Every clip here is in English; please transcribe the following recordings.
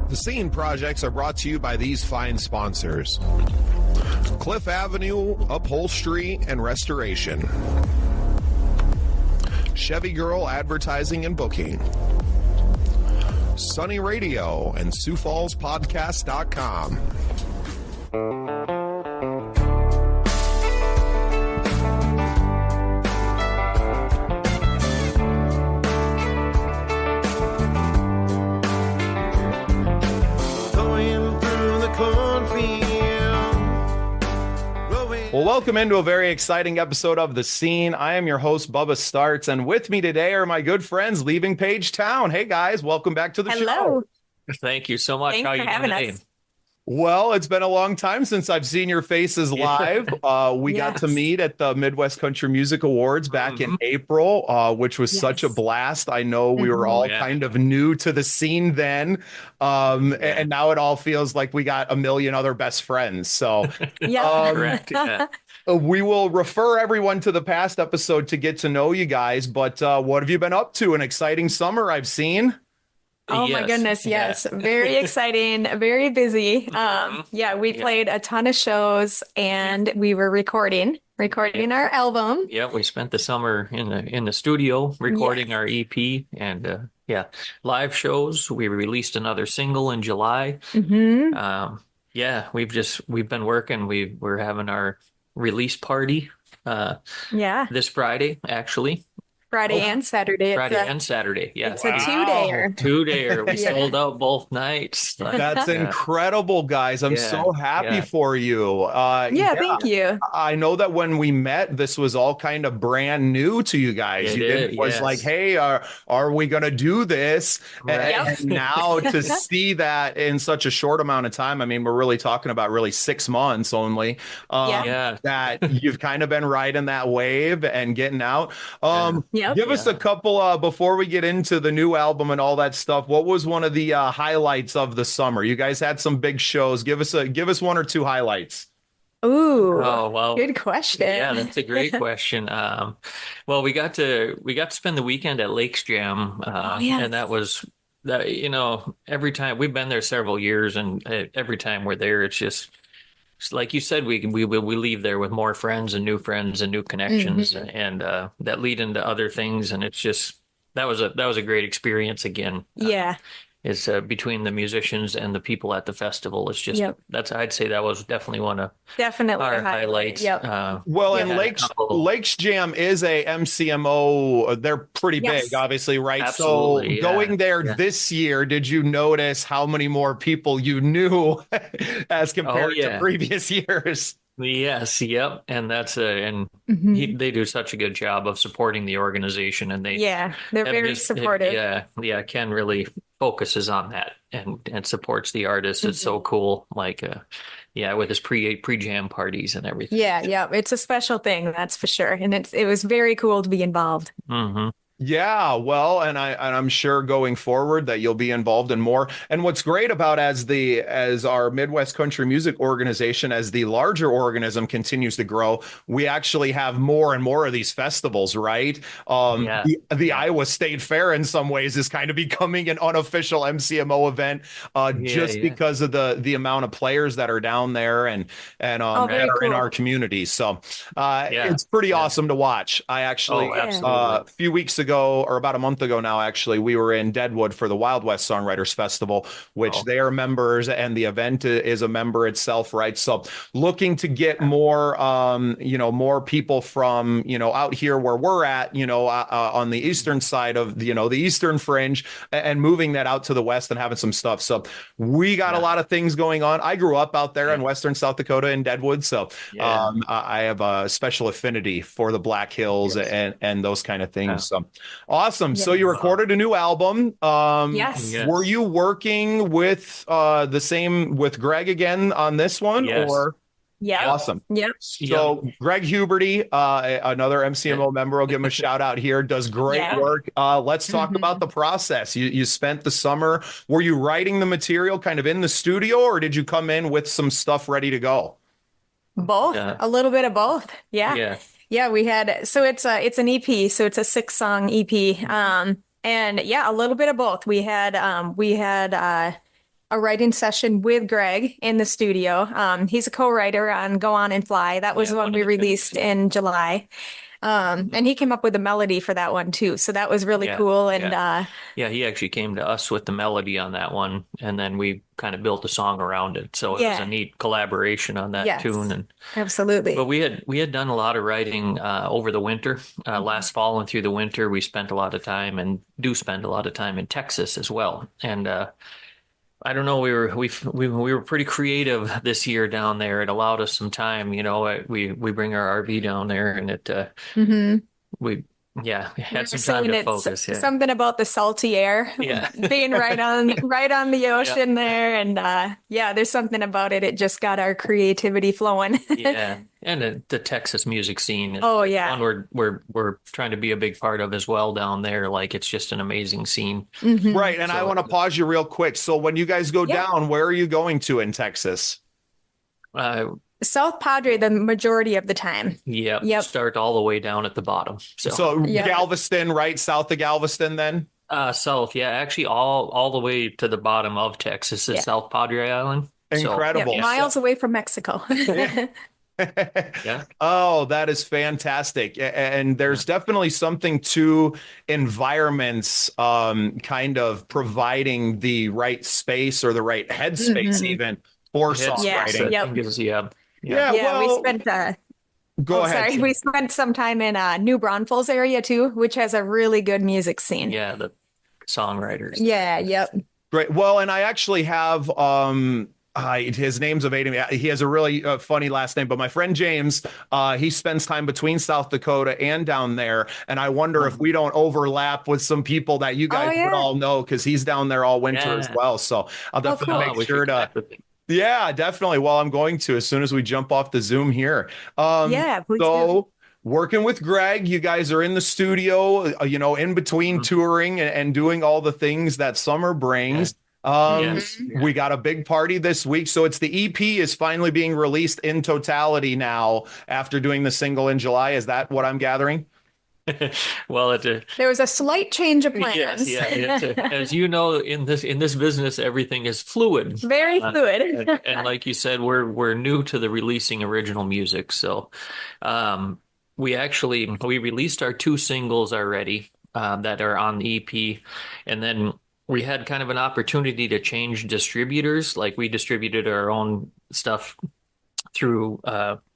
The Scene projects are brought to you by these fine sponsors: Cliff Avenue Upholstery and Restoration, Chevy Girl Advertising and Booking, Sunny Radio, and SiouxFallsPodcast.com. Well, welcome into a very exciting episode of The Scene. I am your host, Bubba Starts, and with me today are my good friends Leaving Page Town. Hey, guys, welcome back to the show. Hello. Thank you so much. Thanks for having us. Well, it's been a long time since I've seen your faces live. We got to meet at the Midwest Country Music Awards back in April, which was such a blast. I know we were all kind of new to the scene then, and now it all feels like we got a million other best friends. So, Correct. Yeah. We will refer everyone to the past episode to get to know you guys. But what have you been up to? An exciting summer I've seen. Oh my goodness, yes. Very exciting, very busy. We played a ton of shows and we were recording our album. Yeah, we spent the summer in the studio recording our EP and live shows. We released another single in July. We've been working. We're having our release party this Friday, actually. Friday and Saturday. And Saturday. Yeah. It's a two-dayer. Two-dayer. We sold out both nights. That's incredible, guys. I'm so happy for you. Thank you. I know that when we met, this was all kind of brand new to you guys. It was like, hey, are we going to do this? Right. And now to see that in such a short amount of time, I mean, we're really talking about 6 months only, that you've kind of been riding that wave and getting out. Give us a couple before we get into the new album and all that stuff. What was one of the highlights of the summer? You guys had some big shows. Give us one or two highlights. Ooh, good question. Yeah, that's a great question. We got to spend the weekend at Lakes Jam, and that was every time we've been there several years, and every time we're there, it's just. Like you said, we leave there with more friends and new connections, and that lead into other things, and it's just that was a great experience again. It's between the musicians and the people at the festival. It's just I'd say that was definitely one of our highlights. And Lakes Jam is a MCMO. They're pretty big, obviously, right? Absolutely, so going there this year, did you notice how many more people you knew as compared to previous years? Yes, and that's they do such a good job of supporting the organization, and they're very supportive. Ken really focuses on that and supports the artists. It's so cool, with his pre-jam parties and everything. It's a special thing, that's for sure, and it was very cool to be involved. Yeah, well, and I'm sure going forward that you'll be involved in more. And what's great about as our Midwest Country Music Organization, as the larger organism continues to grow, we actually have more and more of these festivals, right? The Iowa State Fair in some ways is kind of becoming an unofficial MCMO event, because of the amount of players that are down there and that are in our community. So it's pretty awesome to watch. I actually a few weeks ago, or about a month ago now, actually, we were in Deadwood for the Wild West Songwriters Festival, which they are members, and the event is a member itself, right? So looking to get more, more people from, out here where we're at, on the eastern side of, the Eastern Fringe, and moving that out to the West and having some stuff. So we got a lot of things going on. I grew up out there in Western South Dakota in Deadwood. So I have a special affinity for the Black Hills and those kind of things. So awesome. Yes. So you recorded a new album. Yes. Were you working with with Greg again on this one? Yes. Or Yeah. Awesome. Yep. So Greg Huberty, another MCMO member, will give him a shout out here, does great work. Let's talk about the process. You spent the summer. Were you writing the material kind of in the studio, or did you come in with some stuff ready to go? Both. A little bit of both. Yeah. Yeah, we had, so it's an EP, so it's a 6-song EP. And yeah, a little bit of both. We had a writing session with Greg in the studio. He's a co-writer on Go On and Fly. That was the one we released in July. And he came up with a melody for that one too. So that was really cool. And he actually came to us with the melody on that one, and then we kind of built a song around it. So it was a neat collaboration on that tune. And absolutely. But we had done a lot of writing over the winter. Last fall and through the winter, we spent a lot of time and do spend a lot of time in Texas as well. And I don't know. We were pretty creative this year down there. It allowed us some time. We bring our RV down there, and we had some time to focus. Yeah. Something about the salty air, being right on the ocean there, and there's something about it. It just got our creativity flowing. And the Texas music scene. One we're trying to be a big part of as well down there. Like, it's just an amazing scene. Right. And I want to pause you real quick. So when you guys go down, where are you going to in Texas? South Padre the majority of the time. Yep. Start all the way down at the bottom. So Galveston, right? South of Galveston then? South, actually all the way to the bottom of Texas is South Padre Island. Incredible. Miles away from Mexico. Oh, that is fantastic. And there's definitely something to environments kind of providing the right space or the right headspace even for songwriting. We spent go ahead. Sorry, we spent some time in New Braunfels area too, which has a really good music scene. Yeah, the songwriters. Great. Well, and I actually have his name's evading me. He has a really funny last name, but my friend James, he spends time between South Dakota and down there. And I wonder if we don't overlap with some people that you guys would all know, because he's down there all winter as well. So I'll definitely make sure to. Yeah, definitely. Well, I'm going to as soon as we jump off the Zoom here. Please do. Working with Greg, you guys are in the studio, in between touring and doing all the things that summer brings. We got a big party this week. So it's the EP is finally being released in totality now after doing the single in July. Is that what I'm gathering? Well, there was a slight change of plans. Yes, as you know, in this business, everything is fluid, very fluid. and like you said, we're new to the releasing original music, so we released our 2 singles already that are on the EP, and then we had kind of an opportunity to change distributors. Like, we distributed our own stuff through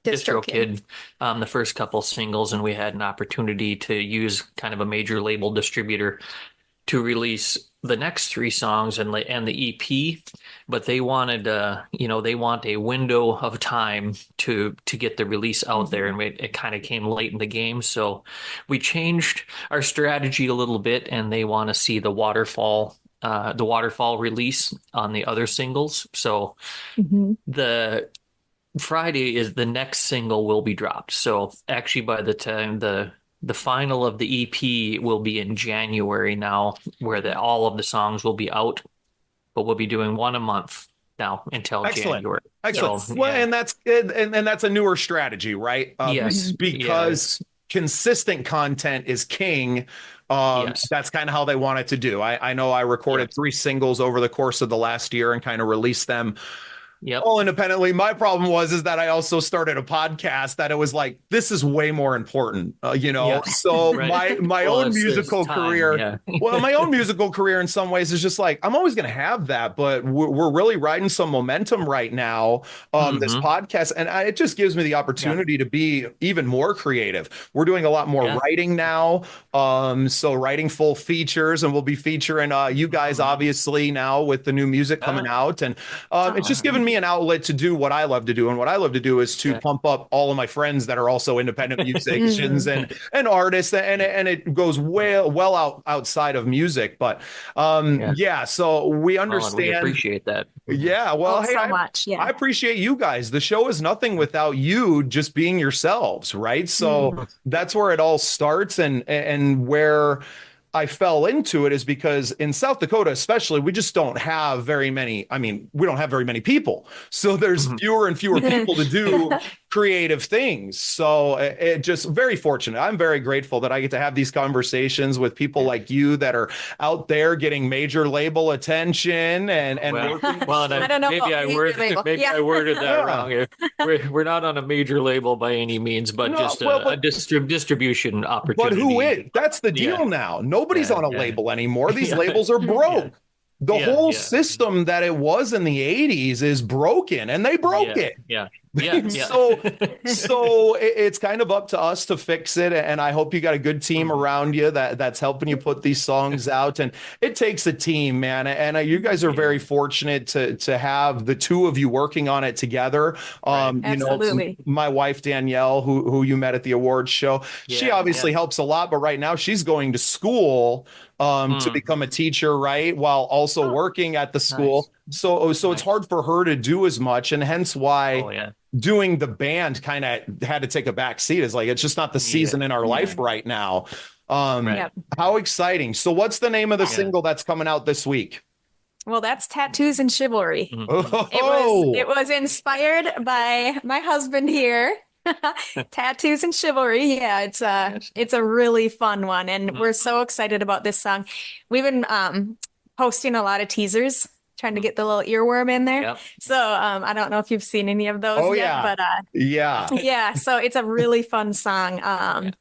DistroKid, the first couple singles, and we had an opportunity to use kind of a major label distributor to release the next 3 songs and the EP, but they wanted they want a window of time to get the release out there, and it kind of came late in the game, so we changed our strategy a little bit, and they want to see the waterfall release on the other singles. So the Friday is the next single will be dropped. So actually, by the time the final of the EP will be in January now, where all of the songs will be out, but we'll be doing one a month now until January. Excellent. So, well, and that's a newer strategy, right? Because consistent content is king. That's kind of how they want it to do. I know I recorded 3 singles over the course of the last year and kind of released them all independently. My problem is that I also started a podcast that it was like, this is way more important, so my own musical career, my own musical career in some ways is just like, I'm always going to have that, but we're really riding some momentum right now on this podcast. And it just gives me the opportunity to be even more creative. We're doing a lot more writing now. So writing full features, and we'll be featuring you guys obviously now with the new music coming out. And it's just given me an outlet to do what I love to do. And what I love to do is to pump up all of my friends that are also independent musicians and artists. And it goes well outside of music. But so we understand. We appreciate that. Yeah. Well, so much. Yeah. I appreciate you guys. The show is nothing without you just being yourselves. Right. So that's where it all starts and where I fell into it is because in South Dakota, especially, we just don't have very many. I mean, we don't have very many people. So there's fewer and fewer people to do creative things. So it just very fortunate. I'm very grateful that I get to have these conversations with people like you that are out there getting major label attention and working. Well, I don't know. I worded that wrong. We're not on a major label by any means, but just a distribution opportunity. But who is? That's the deal now. Nobody's on a label anymore. These labels are broke. The whole system that it was in the 80s is broken, and they broke it. So it's kind of up to us to fix it, and I hope you got a good team around you that's helping you put these songs out. And it takes a team, man, and you guys are very fortunate to have the two of you working on it together. Absolutely. My wife Danielle, who you met at the awards show, she obviously helps a lot, but right now she's going to school to become a teacher, right, while also working at the school. So it's hard for her to do as much, and hence why doing the band kind of had to take a back seat. Is like, it's just not the season in our life right now. How exciting. So what's the name of the single that's coming out this week? Well, that's Tattoos and Chivalry. Oh. It was inspired by my husband here. Tattoos and Chivalry. Yeah, it's a really fun one, and we're so excited about this song. We've been posting a lot of teasers, trying to get the little earworm in there. So I don't know if you've seen any of those yet, but yeah. So it's a really fun song.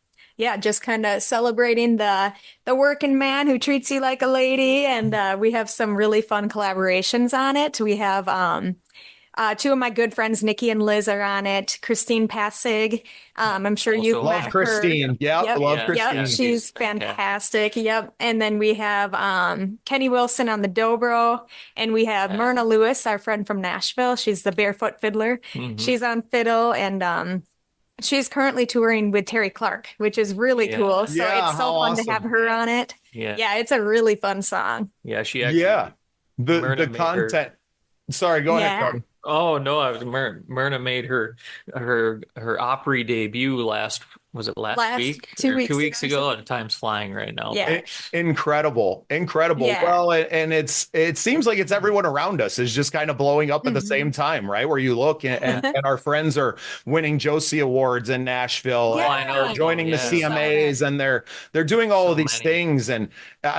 Just kind of celebrating the working man who treats you like a lady, and we have some really fun collaborations on it. We have two of my good friends, Nikki and Liz, are on it. Christine Passig. I'm sure you've met her. Christine. Love Christine. Yep, she's fantastic. Yep. And then we have Kenny Wilson on the dobro, and we have Myrna Lewis, our friend from Nashville. She's the barefoot fiddler. She's on fiddle, and she's currently touring with Terry Clark, which is really cool. So it's so fun to have her on it. Yeah, it's a really fun song. Yeah, she actually. The content. Sorry, go ahead, Cody. Oh no! Myrna made her Opry debut last week? 2 weeks 2 weeks ago. And time's flying right now. Yeah. Incredible. Yeah. Well, and it seems like it's everyone around us is just kind of blowing up at the same time, right? Where you look and our friends are winning Josie Awards in Nashville, and joining the CMAs, and they're doing all of these things. And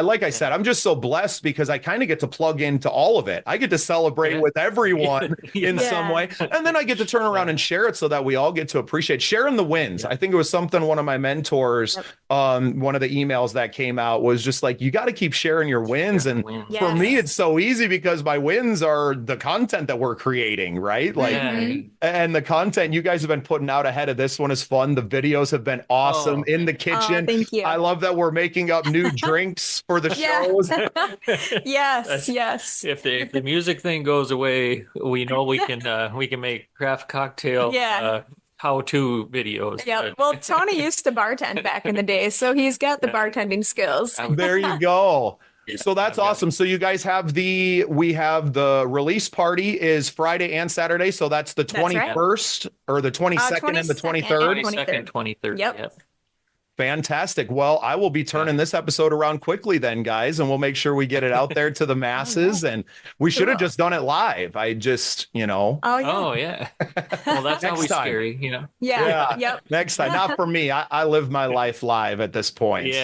like I said, I'm just so blessed because I kind of get to plug into all of it. I get to celebrate with everyone in some way, and then I get to turn around and share it so that we all get to appreciate sharing the wins. I think it was something one of my mentors, one of the emails that came out was just like, you got to keep sharing your wins. And for me, it's so easy because my wins are the content that we're creating, right? Like, and the content you guys have been putting out ahead of this one is fun. The videos have been awesome in the kitchen. Thank you. I love that we're making up new drinks for the shows. Yes. If the music thing goes away, we know we can make craft cocktail how-to videos. Yeah. Well, Tony used to bartend back in the day, so he's got the bartending skills. There you go. So that's awesome. So you guys have the release party is Friday and Saturday. So that's the 21st or the 22nd and the 23rd. 22nd, 23rd. Yep. Fantastic. Well, I will be turning this episode around quickly then, guys, and we'll make sure we get it out there to the masses. And we should have just done it live. I just, Oh, yeah. Well, that's always scary, Yeah. Yep. Next time. Not for me. I live my life live at this point.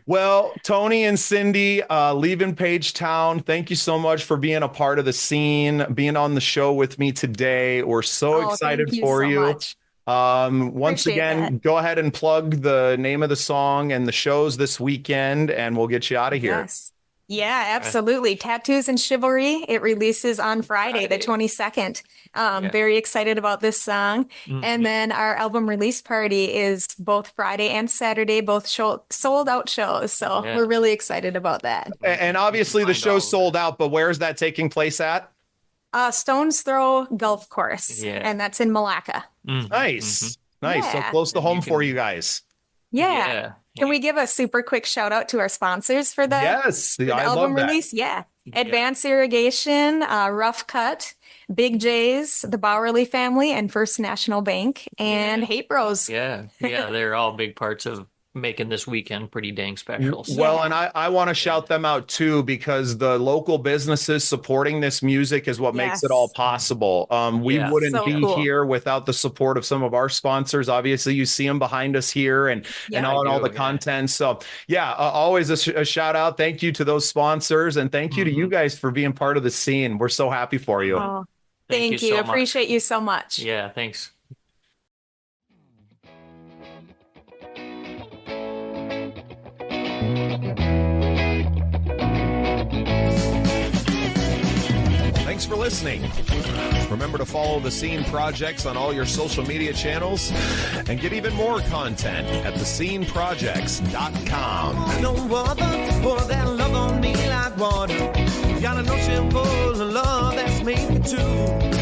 Well, Tony and Cindy, leaving Pagetown, thank you so much for being a part of the scene, being on the show with me today. We're so excited for you. Much. Once again, go ahead and plug the name of the song and the shows this weekend, and we'll get you out of here. Yes. Yeah, absolutely. Tattoos and Chivalry. It releases on Friday, the 22nd. Very excited about this song. And then our album release party is both Friday and Saturday, both sold out shows. So we're really excited about that. And obviously the show's sold out, but where is that taking place at? Stones Throw Golf Course, and that's in Malacca. Nice. So close to home for you guys. Yeah. Can we give a super quick shout out to our sponsors for the album release? Yeah. Advanced Irrigation, Rough Cut, Big J's, the Bowerly family, and First National Bank, and Hate Bros. Yeah, they're all big parts of making this weekend pretty dang special. So. Well, and I want to shout them out too, because the local businesses supporting this music is what makes it all possible. We wouldn't be here without the support of some of our sponsors. Obviously, you see them behind us here and all the content. So always a shout out. Thank you to those sponsors, and thank you to you guys for being part of the scene. We're so happy for you. Oh, thank you. So appreciate you so much. Yeah, thanks. Thanks for listening. Remember to follow the Scene Projects on all your social media channels and get even more content at thesceneprojects.com. No other pour that love on me like water. Gotta know she was a love that's made me true.